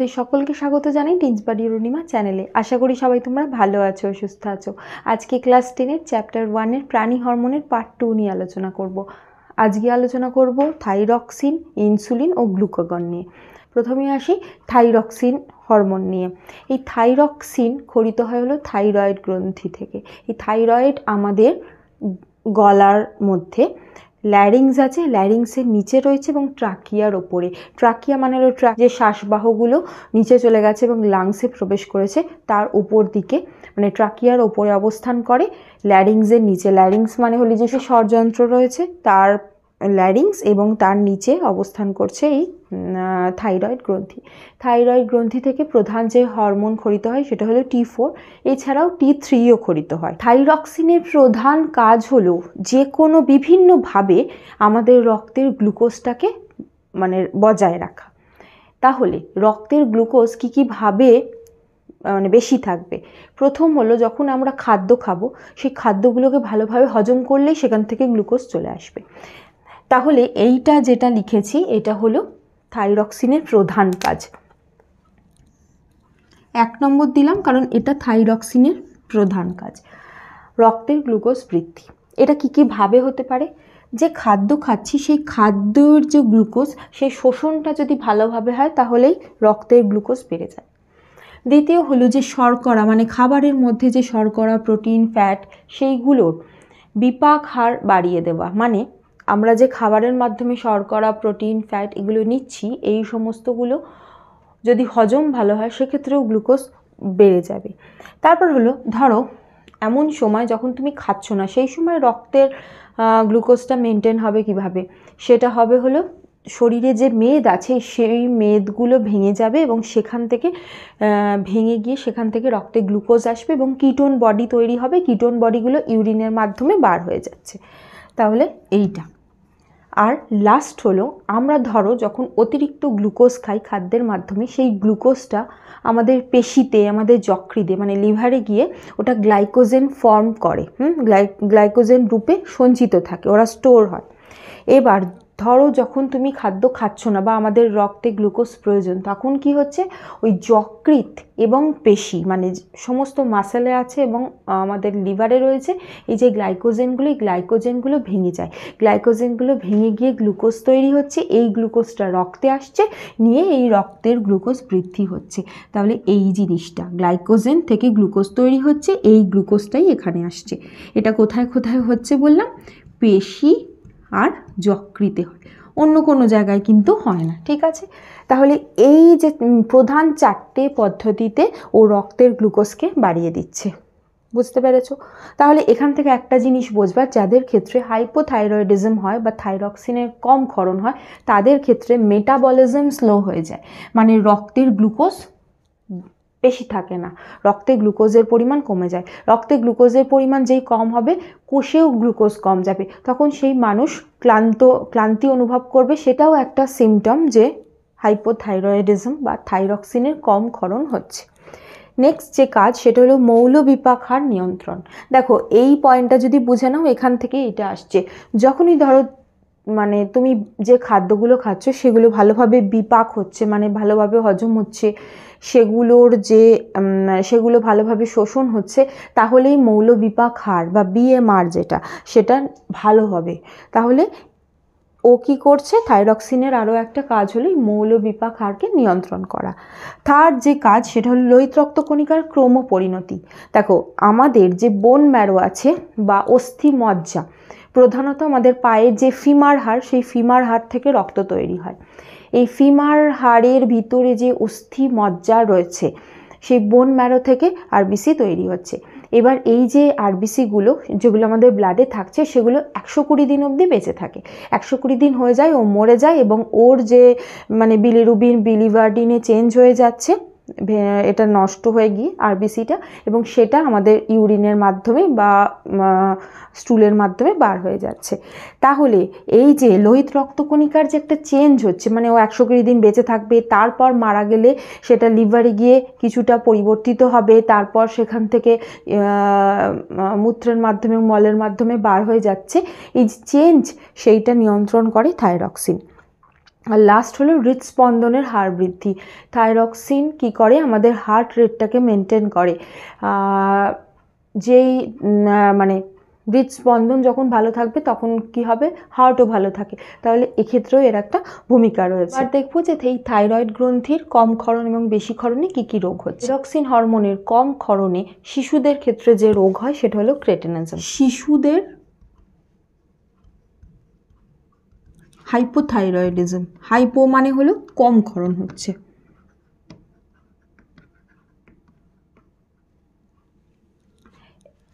তোমাদের সকলকে স্বাগত জানাই টিনস বাড়ি অরুণিমা চ্যানেলে। আশা করি সবাই তোমরা ভালো আছো, সুস্থ আছো। আজকে ক্লাস 10-এর চ্যাপ্টার 1-এর প্রাণী হরমোনের পার্ট 2 নিয়ে আলোচনা করব। আজকে আলোচনা করব থাইরক্সিন, ইনসুলিন ও গ্লুকাগন নিয়ে। প্রথমে আসি থাইরক্সিন হরমোন নিয়ে। এই থাইরক্সিন খরিত হয় হলো থাইরয়েড গ্রন্থি থেকে। এই থাইরয়েড আমাদের গলার মধ্যে ল্যারিংস আছে, ল্যারিংসের নিচে রয়েছে এবং ট্রাকিয়ার ওপরে। ট্রাকিয়া মানে হলো যে শ্বাসবাহগুলো নিচে চলে গেছে এবং লাংসে প্রবেশ করেছে তার উপর দিকে, মানে ট্রাকিয়ার ওপরে অবস্থান করে, ল্যারিংসের নিচে। ল্যারিংস মানে হলো যে ষড়যন্ত্র রয়েছে তার ল্যারিংস এবং তার নিচে অবস্থান করছে এই থাইরয়েড গ্রন্থি। থাইরয়েড গ্রন্থি থেকে প্রধান যে হরমোন খরিত হয় সেটা হলো T4, এছাড়াও T3ও খরিত হয়। থাইরক্সিনের প্রধান কাজ হলো যে কোনো বিভিন্নভাবে আমাদের রক্তের গ্লুকোজটাকে মানে বজায় রাখা। তাহলে রক্তের গ্লুকোজ কী ভাবে মানে বেশি থাকবে? প্রথম হলো যখন আমরা খাদ্য খাবো, সেই খাদ্যগুলোকে ভালোভাবে হজম করলেই সেখান থেকে গ্লুকোজ চলে আসবে। তাহলে এইটা যেটা লিখেছি এটা হলো থাইরক্সিনের প্রধান কাজ। 1 নম্বর দিলাম কারণ এটা থাইরক্সিনের প্রধান কাজ। রক্তের গ্লুকোজ বৃদ্ধি, এটা কী ভাবে হতে পারে? যে খাদ্য খাচ্ছি সেই খাদ্যের যে গ্লুকোজ, সেই শোষণটা যদি ভালোভাবে হয় তাহলেই রক্তের গ্লুকোজ বেড়ে যায়। দ্বিতীয় হলো যে শর্করা, মানে খাবারের মধ্যে যে শর্করা, প্রোটিন, ফ্যাট, সেইগুলোর বিপাক হার বাড়িয়ে দেওয়া। মানে আমরা যে খাবারের মাধ্যমে শর্করা, প্রোটিন, ফ্যাট এগুলো নিচ্ছি, এই সমস্তগুলো যদি হজম ভালো হয় সেক্ষেত্রেও গ্লুকোজ বেড়ে যাবে। তারপর হলো ধরো এমন সময় যখন তুমি খাচ্ছ না, সেই সময় রক্তের গ্লুকোজটা মেনটেন হবে কিভাবে? সেটা হবে হলো শরীরে যে মেদ আছে সেই মেদগুলো ভেঙে যাবে এবং সেখান থেকে ভেঙে গিয়ে সেখান থেকে রক্তে গ্লুকোজ আসবে এবং কিটোন বডি তৈরি হবে। কিটোন বডিগুলো ইউরিনের মাধ্যমে বার হয়ে যাচ্ছে। তাহলে এইটা। আর লাস্ট হলো আমরা ধরো যখন অতিরিক্ত গ্লুকোজ খাই খাদ্যের মাধ্যমে, সেই গ্লুকোজটা আমাদের পেশিতে, আমাদের যকৃতে মানে লিভারে গিয়ে ওটা গ্লাইকোজেন ফর্ম করে, গ্লাইকোজেন রূপে সঞ্চিত থাকে, ওরা স্টোর হয়। এবার ধরো যখন তুমি খাদ্য খাচ্ছ না বা আমাদের রক্তে গ্লুকোজ প্রয়োজন, তখন কি হচ্ছে? ওই যকৃৎ এবং পেশি মানে সমস্ত মাসেলে আছে এবং আমাদের লিভারে রয়েছে এই যে গ্লাইকোজেনগুলো, এই গ্লাইকোজেনগুলো ভেঙে যায়। গ্লাইকোজেনগুলো ভেঙে গিয়ে গ্লুকোজ তৈরি হচ্ছে, এই গ্লুকোজটা রক্তে আসছে, নিয়ে এই রক্তের গ্লুকোজ বৃদ্ধি হচ্ছে। তাহলে এই জিনিসটা গ্লাইকোজেন থেকে গ্লুকোজ তৈরি হচ্ছে, এই গ্লুকোজটাই এখানে আসছে। এটা কোথায় কোথায় হচ্ছে বললাম? পেশি আর যকৃতে হয়, অন্য কোনো জায়গায় কিন্তু হয় না। ঠিক আছে, তাহলে এই যে প্রধান 4টে পদ্ধতিতে ও রক্তের গ্লুকোজকে বাড়িয়ে দিচ্ছে। বুঝতে পেরেছো? তাহলে এখান থেকে একটা জিনিস বুঝবা, যাদের ক্ষেত্রে হাইপোথাইরয়েডিজম হয় বা থাইরক্সিনের কম ক্ষরণ হয় তাদের ক্ষেত্রে মেটাবলিজম স্লো হয়ে যায়, মানে রক্তের গ্লুকোজ বেশি থাকে না, রক্তে গ্লুকোজের পরিমাণ কমে যায়। রক্তে গ্লুকোজের পরিমাণ যেই কম হবে, কোষেও গ্লুকোজ কম যাবে, তখন সেই মানুষ ক্লান্তি অনুভব করবে। সেটাও একটা সিমটম যে হাইপোথাইরয়েডিজম বা থাইরক্সিনের কম ক্ষরণ হচ্ছে। নেক্সট যে কাজ সেটা হলো মৌল বিপাক হার নিয়ন্ত্রণ। দেখো এই পয়েন্টটা যদি বুঝে নাও, এখান থেকে এটা আসছে। যখনই ধরো মানে তুমি যে খাদ্যগুলো খাচ্ছ সেগুলো ভালোভাবে বিপাক হচ্ছে, মানে ভালোভাবে হজম হচ্ছে, সেগুলো ভালোভাবে শোষণ হচ্ছে, তাহলেই মৌল বিপাক হার বা BMR যেটা, সেটা ভালো হবে। তাহলে ও কী করছে? থাইরক্সিনের আরও একটা কাজ হলো মৌল বিপাক হারকে নিয়ন্ত্রণ করা। থার্ড যে কাজ সেটা হলো লোহিত রক্তকণিকার ক্রম পরিণতি। দেখো আমাদের যে বোন ম্যারো আছে বা অস্থি মজ্জা, প্রধানত আমাদের পায়ের যে ফিমার হাড়, সেই ফিমার হাড় থেকে রক্ত তৈরি হয়। এই ফিমার হাড়ের ভিতরে যে অস্থি মজ্জা রয়েছে, সেই বোন ম্যারো থেকে আরবিসি তৈরি হচ্ছে। এবার এই যে আরবিসিগুলো যেগুলো আমাদের ব্লাডে থাকছে, সেগুলো 120 দিন অবধি বেঁচে থাকে। 120 দিন হয়ে যায় ও মরে যায় এবং ওর যে মানে বিলিরুবিন, বিলিভার্ডিনে চেঞ্জ হয়ে যাচ্ছে, এটা নষ্ট হয়ে গিয়ে আরবিসিটা, এবং সেটা আমাদের ইউরিনের মাধ্যমে বা স্টুলের মাধ্যমে বার হয়ে যাচ্ছে। তাহলে এই যে লোহিত রক্তকণিকার যে একটা চেঞ্জ হচ্ছে, মানে ও 120 দিন বেঁচে থাকবে, তারপর মারা গেলে সেটা লিভারে গিয়ে কিছুটা পরিবর্তিত হবে, তারপর সেখান থেকে মূত্রের মাধ্যমে, মলের মাধ্যমে বার হয়ে যাচ্ছে, এই যে চেঞ্জ সেইটা নিয়ন্ত্রণ করে থাইরক্সিন। আর লাস্ট হলো হৃদস্পন্দনের হার বৃদ্ধি। থাইরক্সিন কি করে, আমাদের হার্ট রেটটাকে মেনটেন করে। যেই মানে হৃদস্পন্দন যখন ভালো থাকবে তখন কি হবে, হার্টও ভালো থাকে। তাহলে এক্ষেত্রেও এর একটা ভূমিকা রয়েছে। আর দেখবো যে এই থাইরয়েড গ্রন্থির কম ক্ষরণ এবং বেশি ক্ষরণে কি কি রোগ হচ্ছে। থাইরক্সিন হরমোনের কম ক্ষরণে শিশুদের ক্ষেত্রে যে রোগ হয় সেটা হলো ক্রেটিনিজম। শিশুদের হাইপোথাইরয়েডিজম, হাইপো মানে হলো কম ক্ষরণ হচ্ছে।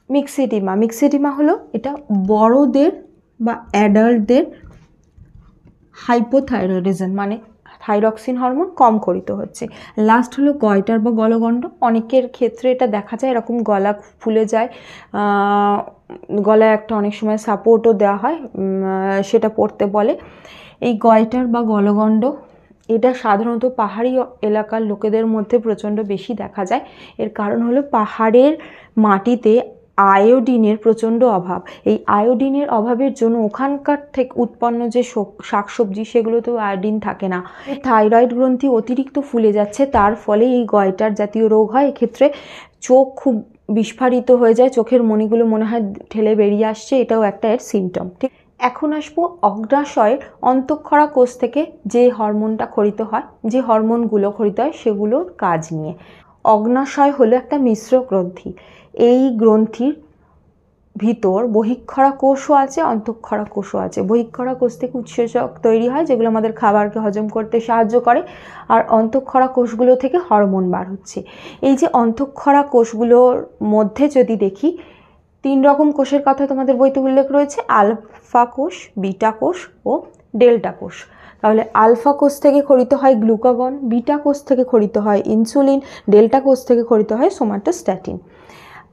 মিক্সিডিমা, মিক্সিডিমা হলো এটা বড়দের বা অ্যাডাল্টদের হাইপোথাইরয়েডিজম, মানে থাইরক্সিন হরমোন কম ক্ষরিত হচ্ছে। লাস্ট হলো গয়টার বা গলগণ্ড। অনেকের ক্ষেত্রে এটা দেখা যায়, এরকম গলা ফুলে যায়, গলায় একটা অনেক সময় সাপোর্টও দেওয়া হয়, সেটা পড়তে বলে। এই গয়টার বা গলগণ্ড এটা সাধারণত পাহাড়ি এলাকার লোকেদের মধ্যে প্রচণ্ড বেশি দেখা যায়। এর কারণ হলো পাহাড়ের মাটিতে আয়োডিনের প্রচণ্ড অভাব। এই আয়োডিনের অভাবের জন্য ওখানকার থেকে উৎপন্ন যে শাকসবজি সেগুলোতেও আয়োডিন থাকে না। থাইরয়েড গ্রন্থি অতিরিক্ত ফুলে যাচ্ছে, তার ফলে এই গয়টার জাতীয় রোগ হয়। এক্ষেত্রে চোখ খুব বিস্ফারিত হয়ে যায়, চোখের মণিগুলো মনে হয় ঠেলে বেরিয়ে আসছে, এটাও একটা এর সিমটম। ঠিক, এখন আসবো অগ্ন্যাশয়ের অন্তঃক্ষরা কোষ থেকে যে হরমোনটা ক্ষরিত হয়, যে হরমোনগুলো ক্ষরিত হয় সেগুলোর কাজ নিয়ে। অগ্ন্যাশয় হলো একটা মিশ্র গ্রন্থি। এই গ্রন্থির ভিতর বহিঃক্ষরা কোষও আছে, অন্তঃক্ষরা কোষও আছে। বহিঃক্ষরা কোষ থেকে উৎসেচক তৈরি হয় যেগুলো আমাদের খাবারকে হজম করতে সাহায্য করে, আর অন্তঃক্ষরা কোষগুলো থেকে হরমোন বার হচ্ছে। এই যে অন্তঃক্ষরা কোষগুলোর মধ্যে যদি দেখি, 3 রকম কোষের কথা তোমাদের বইতে উল্লেখ রয়েছে, আলফা কোষ, বিটা কোষ ও ডেল্টা কোষ। তাহলে আলফা কোষ থেকে ক্ষরিত হয় গ্লুকাগন, বিটা কোষ থেকে ক্ষরিত হয় ইনসুলিন, ডেল্টা কোষ থেকে ক্ষরিত হয় সোমাটোস্ট্যাটিন।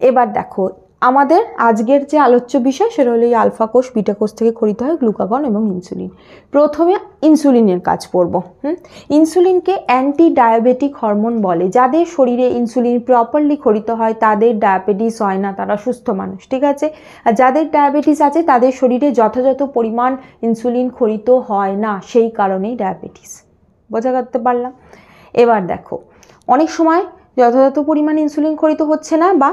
এবার দেখো, আমাদের আজকের যে আলোচ্য বিষয় সেটা হলো এই আলফা কোষ, বিটা কোষ থেকে ক্ষরিত হয় গ্লুকাগন এবং ইনসুলিন। প্রথমে ইনসুলিনের কাজ পড়ব। ইনসুলিনকে অ্যান্টি ডায়াবেটিক হরমোন বলে। যাদের শরীরে ইনসুলিন প্রপারলি ক্ষরিত হয় তাদের ডায়াবেটিস হয় না, তারা সুস্থ মানুষ, ঠিক আছে। আর যাদের ডায়াবেটিস আছে তাদের শরীরে যথাযথ পরিমাণ ইনসুলিন ক্ষরিত হয় না, সেই কারণেই ডায়াবেটিস। বোঝা করতে পারলাম? এবার দেখো, অনেক সময় যথাযথ পরিমাণ ইনসুলিন ক্ষরিত হচ্ছে না, বা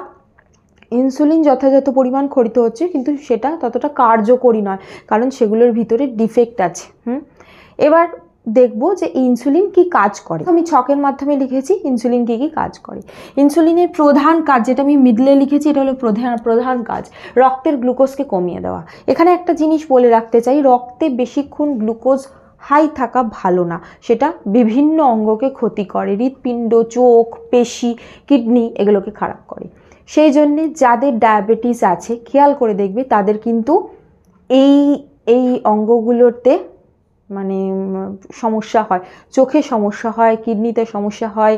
ইনসুলিন যথাযথ পরিমাণ ক্ষরিত হচ্ছে কিন্তু সেটা ততটা কার্যকরী নয়, কারণ সেগুলোর ভিতরে ডিফেক্ট আছে। এবার দেখবো যে ইনসুলিন কি কাজ করে। আমি ছকের মাধ্যমে লিখেছি ইনসুলিন কি কি কাজ করে। ইনসুলিনের প্রধান কাজ, যেটা আমি মিডলে লিখেছি, এটা হলো প্রধান কাজ রক্তের গ্লুকোজকে কমিয়ে দেওয়া। এখানে একটা জিনিস বলে রাখতে চাই, রক্তে বেশিক্ষণ গ্লুকোজ হাই থাকা ভালো না, সেটা বিভিন্ন অঙ্গকে ক্ষতি করে, হৃৎপিণ্ড, চোখ, পেশি, কিডনি এগুলোকে খারাপ করে। সেই জন্যে যাদের ডায়াবেটিস আছে খেয়াল করে দেখবে তাদের কিন্তু এই অঙ্গগুলোতে মানে সমস্যা হয়, চোখে সমস্যা হয়, কিডনিতে সমস্যা হয়,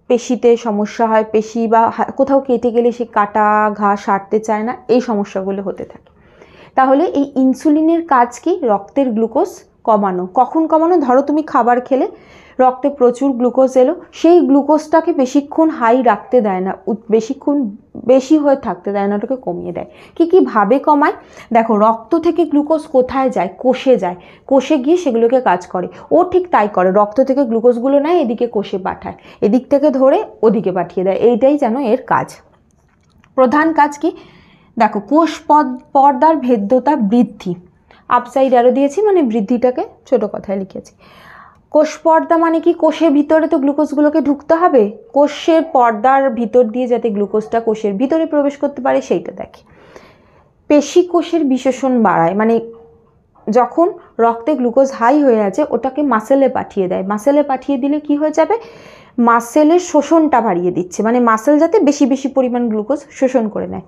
পেশিতে সমস্যা হয়, পেশি বা কোথাও কেটে গেলে সে কাটা ঘা সারতে চায় না, এই সমস্যাগুলো হতে থাকে। তাহলে এই ইনসুলিনের কাজ কি? রক্তের গ্লুকোজ কমানো। কখন কমানো? ধরো তুমি খাবার খেলে, রক্তে প্রচুর গ্লুকোজ এলো, সেই গ্লুকোজটাকে বেশিক্ষণ হাই রাখতে দেয় না, বেশিক্ষণ বেশি হয়ে থাকতে দেয় না, ওটাকে কমিয়ে দেয়। কি ভাবে কমায়? দেখো, রক্ত থেকে গ্লুকোজ কোথায় যায়? কোষে যায়, কোষে গিয়ে সেগুলোকে কাজ করে। ও ঠিক তাই করে, রক্ত থেকে গ্লুকোজগুলো নেয়, এদিকে কোষে পাঠায়, এদিক থেকে ধরে ওদিকে পাঠিয়ে দেয়, এইটাই যেন এর কাজ। প্রধান কাজ কি? দেখো, কোষ পর্দার ভেদ্যতা বৃদ্ধি, আপসাইড অ্যারো দিয়েছি মানে বৃদ্ধিটাকে ছোট কথায় লিখেছি। কোষ পর্দা মানে কি? কোষের ভিতরে তো গ্লুকোজগুলোকে ঢুকতে হবে, কোষের পর্দার ভিতর দিয়ে যাতে গ্লুকোজটা কোষের ভিতরে প্রবেশ করতে পারে সেইটা দেখে। পেশি কোষের বিশেষণ বাড়ায়, মানে যখন রক্তে গ্লুকোজ হাই হয়ে আছে ওটাকে মাসেলে পাঠিয়ে দেয়, মাসেলে পাঠিয়ে দিলে কি হয়ে যাবে? মাসেলের শোষণটা বাড়িয়ে দিচ্ছে, মানে মাসেল যাতে বেশি পরিমাণ গ্লুকোজ শোষণ করে নেয়।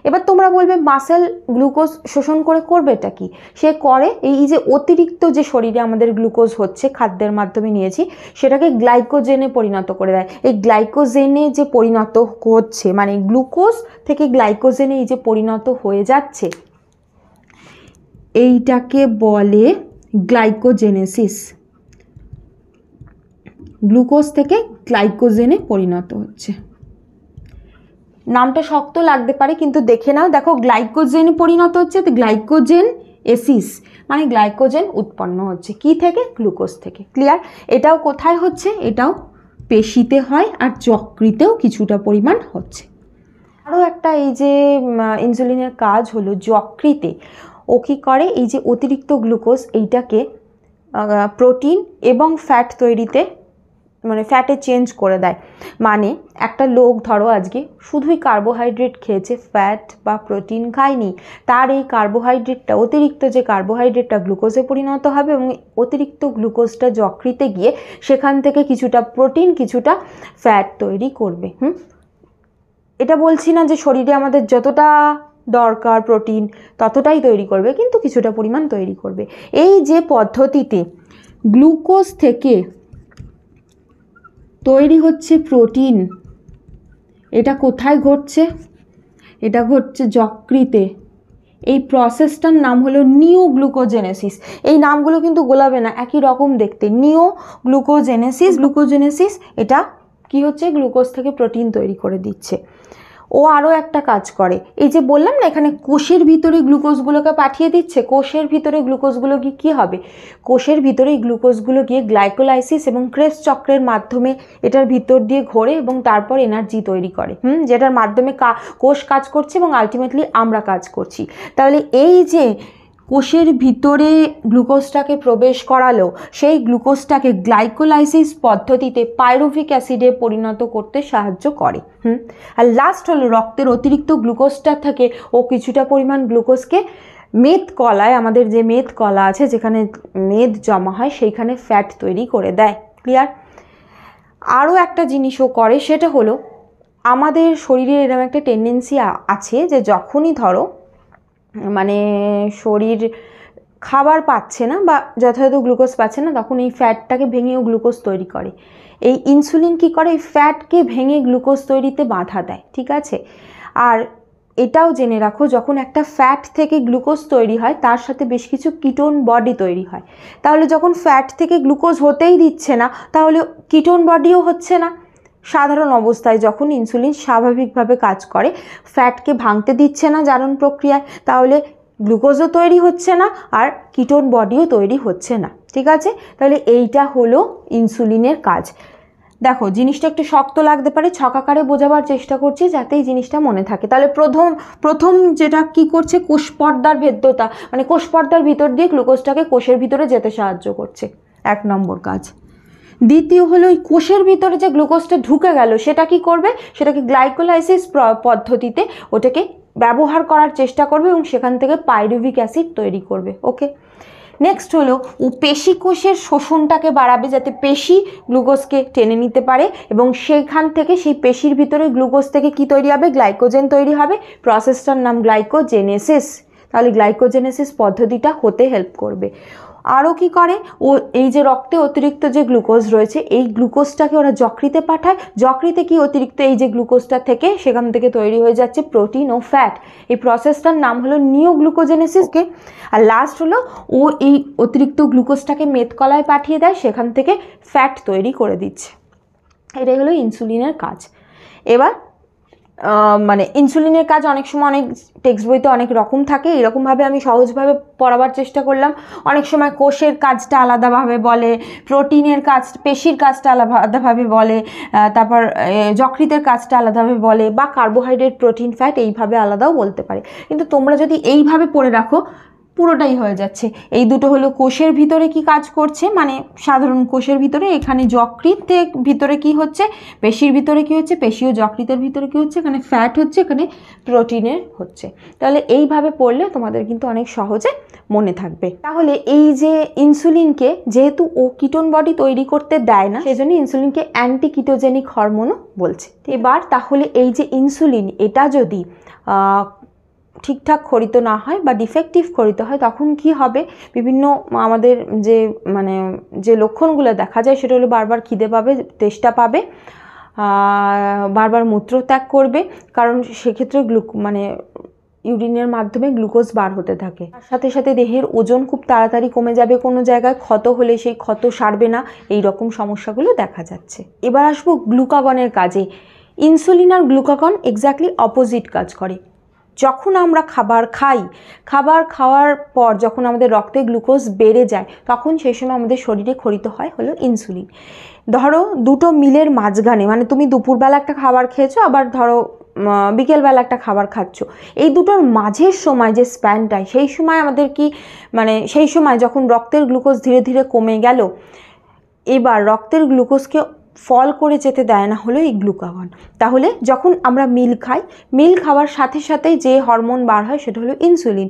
এবার তোমরা বলবে মাসেল গ্লুকোজ শোষণ করবে এটা কি? সে করে এই যে অতিরিক্ত যে শরীরে আমাদের গ্লুকোজ হচ্ছে, খাদ্যের মাধ্যমে নিয়েছি, সেটাকে গ্লাইকোজেনে পরিণত করে দেয়। এই গ্লাইকোজেনে যে পরিণত হচ্ছে, মানে গ্লুকোজ থেকে গ্লাইকোজেনে এই যে পরিণত হয়ে যাচ্ছে, এইটাকে বলে গ্লাইকোজেনেসিস। গ্লুকোজ থেকে গ্লাইকোজেনে পরিণত হচ্ছে। নামটা শক্ত লাগতে পারে কিন্তু দেখে নাও, দেখো গ্লাইকোজেনে পরিণত হচ্ছে, তো গ্লাইকোজেন এসিস মানে গ্লাইকোজেন উৎপন্ন হচ্ছে কি থেকে? গ্লুকোজ থেকে। ক্লিয়ার? এটাও কোথায় হচ্ছে? এটাও পেশিতে হয়, আর যকৃতেও কিছুটা পরিমাণ হচ্ছে। আরও একটা এই যে ইনসুলিনের কাজ হলো যকৃতে ও কী করে, এই যে অতিরিক্ত গ্লুকোজ এইটাকে প্রোটিন এবং ফ্যাট তৈরিতে মানে ফ্যাটে চেঞ্জ করে দেয়। মানে একটা লোক ধরো আজকে শুধুই কার্বোহাইড্রেট খেয়েছে, ফ্যাট বা প্রোটিন খায়নি, তার এই কার্বোহাইড্রেটটা অতিরিক্ত যে কার্বোহাইড্রেটটা গ্লুকোজে পরিণত হবে এবং অতিরিক্ত গ্লুকোজটা যকৃতে গিয়ে সেখান থেকে কিছুটা প্রোটিন কিছুটা ফ্যাট তৈরি করবে। এটা বলছি না যে শরীরে আমাদের যতটা দরকার প্রোটিন ততটাই তৈরি করবে, কিন্তু কিছুটা পরিমাণ তৈরি করবে। এই যে পদ্ধতিতে গ্লুকোজ থেকে তৈরি হচ্ছে প্রোটিন, এটা কোথায় ঘটছে? এটা ঘটছে যকৃতে। এই প্রসেসটার নাম হলো নিওগ্লুকোজেনেসিস। এই নামগুলো কিন্তু গোলাবে না, একই রকম দেখতে। গ্লুকোজেনেসিস এটা কি হচ্ছে? গ্লুকোজ থেকে প্রোটিন তৈরি করে দিচ্ছে। ও আরও একটা কাজ করে, এই যে বললাম না এখানে কোষের ভিতরে গ্লুকোজগুলোকে পাঠিয়ে দিচ্ছে, কোষের ভিতরে গ্লুকোজগুলো গিয়ে কী হবে? কোষের ভিতরে এই গ্লুকোজগুলো গিয়ে গ্লাইকোলাইসিস এবং ক্রেবস চক্রের মাধ্যমে এটার ভিতর দিয়ে ঘোরে এবং তারপর এনার্জি তৈরি করে, যেটার মাধ্যমে কোষ কাজ করছে এবং আলটিমেটলি আমরা কাজ করছি। তাহলে এই যে কোষের ভিতরে গ্লুকোজটাকে প্রবেশ করালো, সেই গ্লুকোজটাকে গ্লাইকোলাইসিস পদ্ধতিতে পাইরুভিক অ্যাসিডে পরিণত করতে সাহায্য করে। আর লাস্ট হলো রক্তের অতিরিক্ত গ্লুকোজটা থেকে ও কিছুটা পরিমাণ গ্লুকোজকে মেদ কলায়, আমাদের যে মেদ কলা আছে যেখানে মেদ জমা হয় সেইখানে ফ্যাট তৈরি করে দেয়। ক্লিয়ার? আরও একটা জিনিসও করে, সেটা হলো আমাদের শরীরে এরকম একটা টেন্ডেন্সি আছে যে যখনই ধরো মানে শরীর খাবার পাচ্ছে না বা যথাযথ গ্লুকোজ পাচ্ছে না, তখন এই ফ্যাটটাকে ভেঙেও গ্লুকোজ তৈরি করে। এই ইনসুলিন কি করে? এই ফ্যাটকে ভেঙে গ্লুকোজ তৈরিতে বাধা দেয়। ঠিক আছে? আর এটাও জেনে রাখো, যখন একটা ফ্যাট থেকে গ্লুকোজ তৈরি হয় তার সাথে বেশ কিছু কিটোন বডি তৈরি হয়। তাহলে যখন ফ্যাট থেকে গ্লুকোজ হতেই দিচ্ছে না, তাহলে কিটোন বডিও হচ্ছে না। সাধারণ অবস্থায় যখন ইনসুলিন স্বাভাবিকভাবে কাজ করে, ফ্যাটকে ভাঙতে দিচ্ছে না জারণ প্রক্রিয়ায়, তাহলে গ্লুকোজও তৈরি হচ্ছে না আর কিটোন বডিও তৈরি হচ্ছে না। ঠিক আছে? তাহলে এইটা হলো ইনসুলিনের কাজ। দেখো জিনিসটা একটু শক্ত লাগতে পারে, ছকাকারে বোঝাবার চেষ্টা করছি যাতে এই জিনিসটা মনে থাকে। তাহলে প্রথম যেটা কি করছে, কোষ পর্দার ভেদ্যতা, মানে কোষ পর্দার ভিতর দিয়ে গ্লুকোজটাকে কোষের ভিতরে যেতে সাহায্য করছে, 1 নম্বর কাজ। দ্বিতীয় হলো ওই কোষের ভিতরে যে গ্লুকোজটা ঢুকে গেল সেটা কি করবে? সেটাকে গ্লাইকোলাইসিস পদ্ধতিতে ওটাকে ব্যবহার করার চেষ্টা করবে এবং সেখান থেকে পাইরুভিক অ্যাসিড তৈরি করবে। ওকে, নেক্সট হলো ও পেশি কোষের শোষণটাকে বাড়াবে যাতে পেশি গ্লুকোজকে টেনে নিতে পারে এবং সেইখান থেকে সেই পেশির ভিতরে গ্লুকোজ থেকে কি তৈরি হবে? গ্লাইকোজেন তৈরি হবে। প্রসেসটার নাম গ্লাইকোজেনেসিস। তাহলে গ্লাইকোজেনেসিস পদ্ধতিটা হতে হেল্প করবে। আরও কি করে? ও এই যে রক্তে অতিরিক্ত যে গ্লুকোজ রয়েছে এই গ্লুকোজটাকে ওরা যকৃতে পাঠায়। যকৃতে কি অতিরিক্ত এই যে গ্লুকোজটা থেকে সেখান থেকে তৈরি হয়ে যাচ্ছে প্রোটিন ও ফ্যাট। এই প্রসেসটার নাম হলো নিওগ্লুকোজেনেসিসকে। আর লাস্ট হলো ও এই অতিরিক্ত গ্লুকোজটাকে মেদকলায় পাঠিয়ে দেয়, সেখান থেকে ফ্যাট তৈরি করে দিচ্ছে। এটাই হলো ইনসুলিনের কাজ। এবার মানে ইনসুলিনের কাজ অনেক সময় অনেক টেক্সট বইতে অনেক রকম থাকে, এরকমভাবে আমি সহজভাবে পড়াবার চেষ্টা করলাম। অনেক সময় কোষের কাজটা আলাদাভাবে বলে, প্রোটিনের কাজ, পেশির কাজটা আলাদাভাবে বলে, তারপর যকৃতের কাজটা আলাদাভাবে বলে, বা কার্বোহাইড্রেট প্রোটিন ফ্যাট এইভাবে আলাদাও বলতে পারে। কিন্তু তোমরা যদি এইভাবে পড়ে রাখো পুরোটাই হয়ে যাচ্ছে। এই দুটো হলো কোষের ভিতরে কি কাজ করছে, মানে সাধারণ কোষের ভিতরে, এখানে যকৃতের ভিতরে কি হচ্ছে, পেশির ভিতরে কি হচ্ছে, পেশি ও যকৃতের ভিতরে কি হচ্ছে, এখানে ফ্যাট হচ্ছে, এখানে প্রোটিনের হচ্ছে। তাহলে এইভাবে পড়লে তোমাদের কিন্তু অনেক সহজে মনে থাকবে। তাহলে এই যে ইনসুলিনকে যেহেতু ও কিটোন বডি তৈরি করতে দেয় না, সেই জন্য ইনসুলিনকে অ্যান্টি কিটোজেনিক হরমোনও বলছে। এবার তাহলে এই যে ইনসুলিন এটা যদি ঠিকঠাক খরিত না হয় বা ডিফেক্টিভ খরিত হয় তখন কি হবে? বিভিন্ন আমাদের যে মানে যে লক্ষণগুলো দেখা যায় সেটা হলো বারবার খিদে পাবে, তেষ্টা পাবে, বারবার মূত্রত্যাগ করবে, কারণ সেক্ষেত্রে মানে ইউরিনের মাধ্যমে গ্লুকোজ বার হতে থাকে। তার সাথে সাথে দেহের ওজন খুব তাড়াতাড়ি কমে যাবে, কোনো জায়গায় ক্ষত হলে সেই ক্ষত সারবে না, এই রকম সমস্যাগুলো দেখা যাচ্ছে। এবার আসবো গ্লুকাগনের কাজে। ইনসুলিন আর গ্লুকাগন এক্স্যাক্টলি অপোজিট কাজ করে। যখন আমরা খাবার খাই, খাবার খাওয়ার পর যখন আমাদের রক্তে গ্লুকোজ বেড়ে যায়, তখন সেই সময় আমাদের শরীরে ক্ষরিত হয় হলো ইনসুলিন। ধরো দুটো মিলের মাঝখানে, মানে তুমি দুপুরবেলা একটা খাবার খেয়েছো, আবার ধরো বিকেলবেলা একটা খাবার খাচ্ছ, এই দুটোর মাঝের সময় যে স্প্যানটায়, সেই সময় আমাদের কি মানে সেই সময় যখন রক্তের গ্লুকোজ ধীরে ধীরে কমে গেল, এবার রক্তের গ্লুকোজকে ফল করে যেতে দেয় না হলো এই গ্লুকাগন। তাহলে যখন আমরা মিল খাই, মিল খাওয়ার সাথে সাথেই যে হরমোন বার হয় সেটা হলো ইনসুলিন,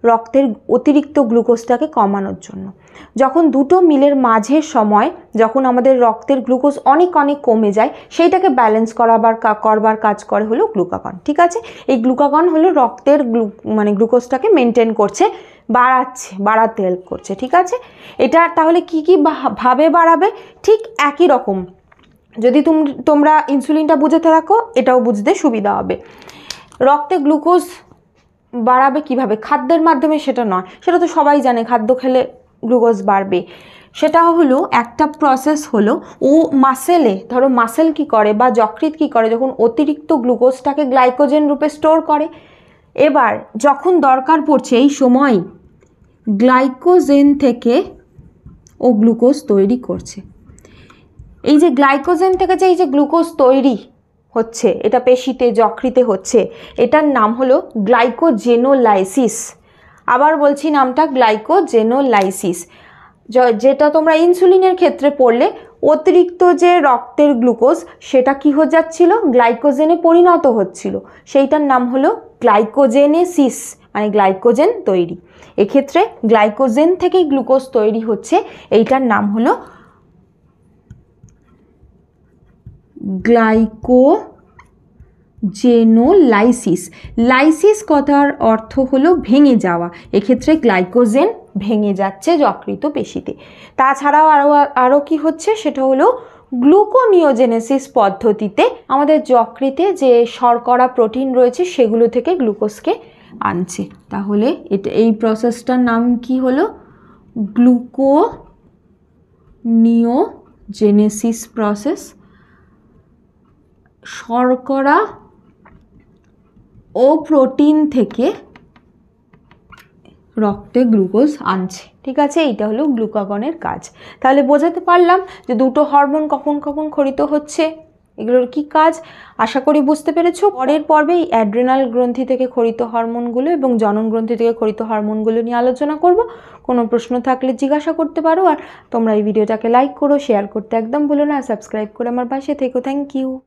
রক্তের অতিরিক্ত গ্লুকোজটাকে কমানোর জন্য। যখন দুটো মিলের মাঝের সময় যখন আমাদের রক্তের গ্লুকোজ অনেক অনেক কমে যায়, সেইটাকে ব্যালেন্স করবার কাজ করে হলো গ্লুকাগন। ঠিক আছে, এই গ্লুকাগন হলো রক্তের গ্লুকোজটাকে মেনটেন করছে, বাড়াতে হেল্প করছে। ঠিক আছে, এটা তাহলে কি কি ভাবে বাড়াবে? ঠিক একই রকম, যদি তোমরা ইনসুলিনটা বুঝতে থাকো, এটাও বুঝতে সুবিধা হবে। রক্তে গ্লুকোজ বাড়াবে কিভাবে? খাদ্যের মাধ্যমে সেটা নয়, সেটা তো সবাই জানে, খাদ্য খেলে গ্লুকোজ বাড়বে। সেটা হলো একটা প্রসেস হলো, ও মাসেলে, ধরো মাসেল কি করে বা যকৃৎ কি করে, যখন অতিরিক্ত গ্লুকোজটাকে গ্লাইকোজেন রূপে স্টোর করে, এবার যখন দরকার পড়ছে এই সময় গ্লাইকোজেন থেকে ও গ্লুকোজ তৈরি করছে। এই যে গ্লাইকোজেন থেকে যে এই যে গ্লুকোজ তৈরি হচ্ছে, এটা পেশিতে যকৃতে হচ্ছে, এটার নাম হলো গ্লাইকোজেনোলাইসিস। আবার বলছি নামটা, গ্লাইকোজেনোলাইসিস। যেটা তোমরা ইনসুলিনের ক্ষেত্রে পড়লে, অতিরিক্ত যে রক্তের গ্লুকোজ সেটা কি হয়ে যাচ্ছিল, গ্লাইকোজেনে পরিণত হচ্ছিল, সেইটার নাম হলো গ্লাইকোজেনেসিস, মানে গ্লাইকোজেন তৈরি। এক্ষেত্রে গ্লাইকোজেন থেকেই গ্লুকোজ তৈরি হচ্ছে, এইটার নাম হলো গ্লাইকোজেনোলাইসিস। লাইসিস কথার অর্থ হলো ভেঙে যাওয়া, এক্ষেত্রে গ্লাইকোজেন ভেঙে যাচ্ছে যকৃত পেশিতে। তাছাড়াও আরও কি হচ্ছে, সেটা হলো গ্লুকোনিওজেনেসিস পদ্ধতিতে আমাদের যকৃতে যে শর্করা প্রোটিন রয়েছে সেগুলো থেকে গ্লুকোজকে আনছে। তাহলে এই প্রসেসটার নাম কি হলো? Gluconeogenesis process. শর্করা ও প্রোটিন থেকে রক্তে গ্লুকোজ আনছে। ঠিক আছে, এইটা হলো গ্লুকাগনের কাজ। তাহলে বোঝাতে পারলাম যে দুটো হরমোন কখন কখন ক্ষরিত হচ্ছে, এগুলোর কি কাজ, আশা করি বুঝতে পেরেছো। পরের পর্বে এই অ্যাড্রেনাল গ্রন্থি থেকে ক্ষরিত হরমোনগুলো এবং জনন গ্রন্থি থেকে ক্ষরিত হরমোনগুলো নিয়ে আলোচনা করব। কোনো প্রশ্ন থাকলে জিজ্ঞাসা করতে পারো। আর তোমরা এই ভিডিওটাকে লাইক করো, শেয়ার করতে একদম ভুলো না, সাবস্ক্রাইব করে আমার পাশে থেকো। Thank you.